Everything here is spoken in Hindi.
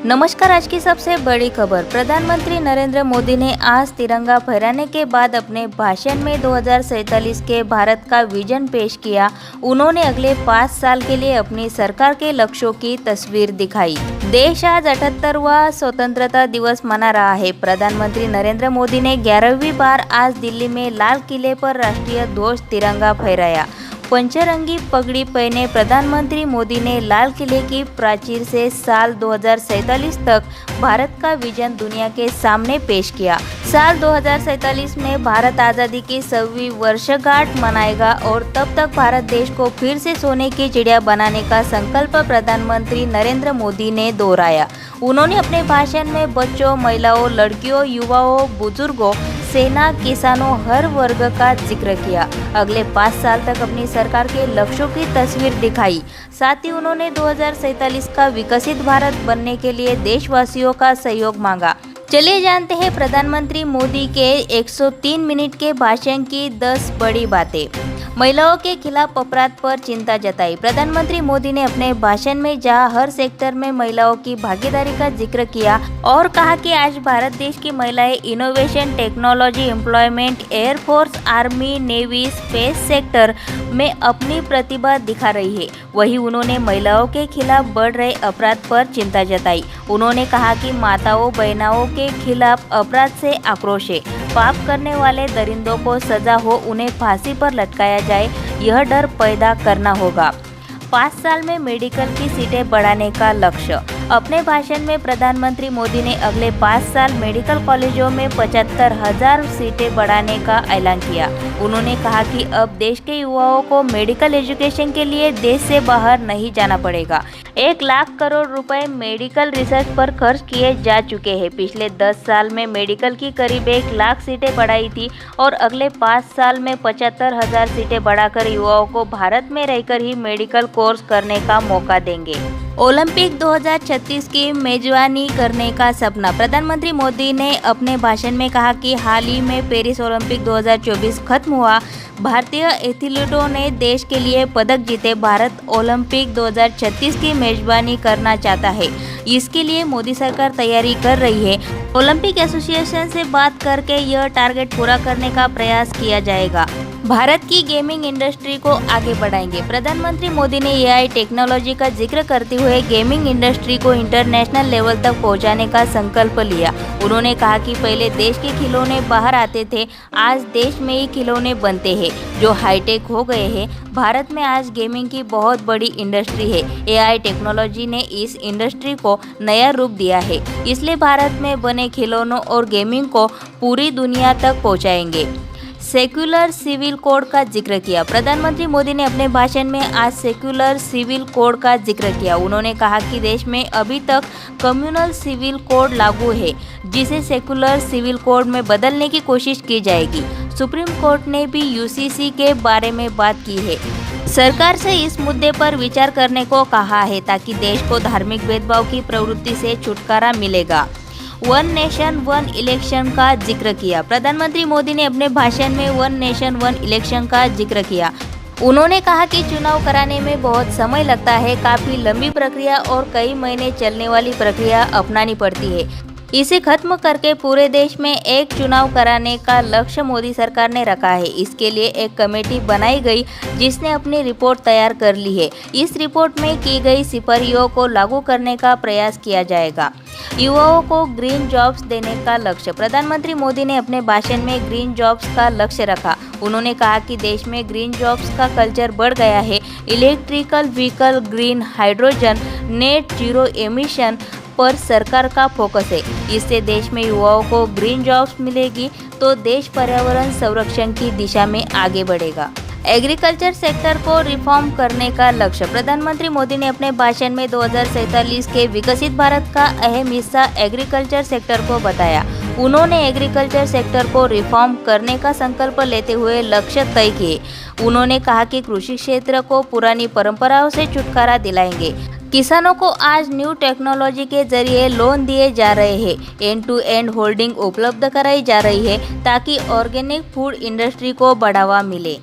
नमस्कार। आज की सबसे बड़ी खबर। प्रधानमंत्री नरेंद्र मोदी ने आज तिरंगा फहराने के बाद अपने भाषण में 2047 के भारत का विजन पेश किया। उन्होंने अगले 5 साल के लिए अपनी सरकार के लक्ष्यों की तस्वीर दिखाई। देश आज 78वां स्वतंत्रता दिवस मना रहा है। प्रधानमंत्री नरेंद्र मोदी ने 11वीं बार आज दिल्ली में लाल किले पर राष्ट्रीय ध्वज तिरंगा फहराया। पंचरंगी पगड़ी पहने प्रधानमंत्री मोदी ने लाल किले की प्राचीर से साल 2047 तक भारत का विजन दुनिया के सामने पेश किया। साल 2047 में भारत आज़ादी की 100वीं वर्षगांठ मनाएगा और तब तक भारत देश को फिर से सोने की चिड़िया बनाने का संकल्प प्रधानमंत्री नरेंद्र मोदी ने दोहराया। उन्होंने अपने भाषण में बच्चों, महिलाओं, लड़कियों, युवाओं, बुजुर्गों, सेना, किसानों, हर वर्ग का जिक्र किया। अगले 5 साल तक अपनी सरकार के लक्ष्यों की तस्वीर दिखाई। साथ ही उन्होंने 2047 का विकसित भारत बनने के लिए देशवासियों का सहयोग मांगा। चलिए जानते हैं प्रधानमंत्री मोदी के 103 मिनट के भाषण की 10 बड़ी बातें। महिलाओं के खिलाफ अपराध पर चिंता जताई। प्रधानमंत्री मोदी ने अपने भाषण में जहां हर सेक्टर में महिलाओं की भागीदारी का जिक्र किया और कहा कि आज भारत देश की महिलाएं innovation, technology, employment, air force, army, navy, space sector में अपनी प्रतिभा दिखा रही है, वहीं उन्होंने महिलाओं के खिलाफ बढ़ रहे अपराध पर चिंता जताई। उन्होंने कहा कि माताओं, बहनों के खिलाफ अपराध से आक्रोश है। पाप करने वाले दरिंदों को सजा हो, उन्हें फांसी पर लटकाया जाए, यह डर पैदा करना होगा। 5 साल में मेडिकल की सीटें बढ़ाने का लक्ष्य। अपने भाषण में प्रधानमंत्री मोदी ने अगले 5 साल मेडिकल कॉलेजों में 75,000 सीटें बढ़ाने का ऐलान किया। उन्होंने कहा कि अब देश के युवाओं को मेडिकल एजुकेशन के लिए देश से बाहर नहीं जाना पड़ेगा। 1 लाख करोड़ रुपए मेडिकल रिसर्च पर खर्च किए जा चुके हैं। पिछले 10 साल में मेडिकल की करीब 1 लाख सीटें बढ़ाई थी और अगले 5 साल में 75,000 सीटें बढ़ाकर युवाओं को भारत में रहकर ही मेडिकल कोर्स करने का मौका देंगे। ओलंपिक 2036 की मेजबानी करने का सपना। प्रधानमंत्री मोदी ने अपने भाषण में कहा कि हाल ही में पेरिस ओलंपिक 2024 खत्म हुआ। भारतीय एथलीटों ने देश के लिए पदक जीते। भारत ओलंपिक 2036 की मेजबानी करना चाहता है। इसके लिए मोदी सरकार तैयारी कर रही है। ओलंपिक एसोसिएशन से बात करके यह टारगेट पूरा करने का प्रयास किया जाएगा। भारत की गेमिंग इंडस्ट्री को आगे बढ़ाएंगे। प्रधानमंत्री मोदी ने एआई टेक्नोलॉजी का जिक्र करते हुए गेमिंग इंडस्ट्री को इंटरनेशनल लेवल तक पहुंचाने का संकल्प लिया। उन्होंने कहा कि पहले देश के खिलौने बाहर आते थे, आज देश में ही खिलौने बनते हैं जो हाईटेक हो गए हैं। भारत में आज गेमिंग की बहुत बड़ी इंडस्ट्री है। एआई टेक्नोलॉजी ने इस इंडस्ट्री को नया रूप दिया है, इसलिए भारत में बने खिलौनों और गेमिंग को पूरी दुनिया तक पहुंचाएंगे। सेक्युलर सिविल कोड का जिक्र किया। प्रधानमंत्री मोदी ने अपने भाषण में आज सेक्युलर सिविल कोड का जिक्र किया। उन्होंने कहा कि देश में अभी तक कम्युनल सिविल कोड लागू है, जिसे सेक्युलर सिविल कोड में बदलने की कोशिश की जाएगी। सुप्रीम कोर्ट ने भी यूसीसी के बारे में बात की है। सरकार से इस मुद्दे पर विचार करने को कहा है ताकि देश को धार्मिक भेदभाव की प्रवृत्ति से छुटकारा मिलेगा। 1 नेशन 1 इलेक्शन का जिक्र किया। प्रधानमंत्री मोदी ने अपने भाषण में 1 नेशन 1 इलेक्शन का जिक्र किया। उन्होंने कहा कि चुनाव कराने में बहुत समय लगता है, काफी लंबी प्रक्रिया और कई महीने चलने वाली प्रक्रिया अपनानी पड़ती है। इसे खत्म करके पूरे देश में एक चुनाव कराने का लक्ष्य मोदी सरकार ने रखा है। इसके लिए एक कमेटी बनाई गई जिसने अपनी रिपोर्ट तैयार कर ली है। इस रिपोर्ट में की गई सिफारिशों को लागू करने का प्रयास किया जाएगा। युवाओं को ग्रीन जॉब्स देने का लक्ष्य। प्रधानमंत्री मोदी ने अपने भाषण में ग्रीन जॉब्स का लक्ष्य रखा। उन्होंने कहा कि देश में ग्रीन जॉब्स का कल्चर बढ़ गया है। Electrical vehicle, green hydrogen, net zero emission पर सरकार का फोकस है। इससे देश में युवाओं को ग्रीन जॉब्स मिलेगी तो देश पर्यावरण संरक्षण की दिशा में आगे बढ़ेगा। एग्रीकल्चर सेक्टर को रिफॉर्म करने का लक्ष्य। प्रधानमंत्री मोदी ने अपने भाषण में 2047 के विकसित भारत का अहम हिस्सा एग्रीकल्चर सेक्टर को बताया। उन्होंने एग्रीकल्चर सेक्टर को रिफॉर्म करने का संकल्प लेते हुए लक्ष्य तय किए। उन्होंने कहा कि कृषि क्षेत्र को पुरानी परंपराओं से छुटकारा दिलाएंगे। किसानों को आज न्यू टेक्नोलॉजी के जरिए लोन दिए जा रहे हैं। एंड टू एंड होल्डिंग उपलब्ध कराई जा रही है ताकि ऑर्गेनिक फूड इंडस्ट्री को बढ़ावा मिले।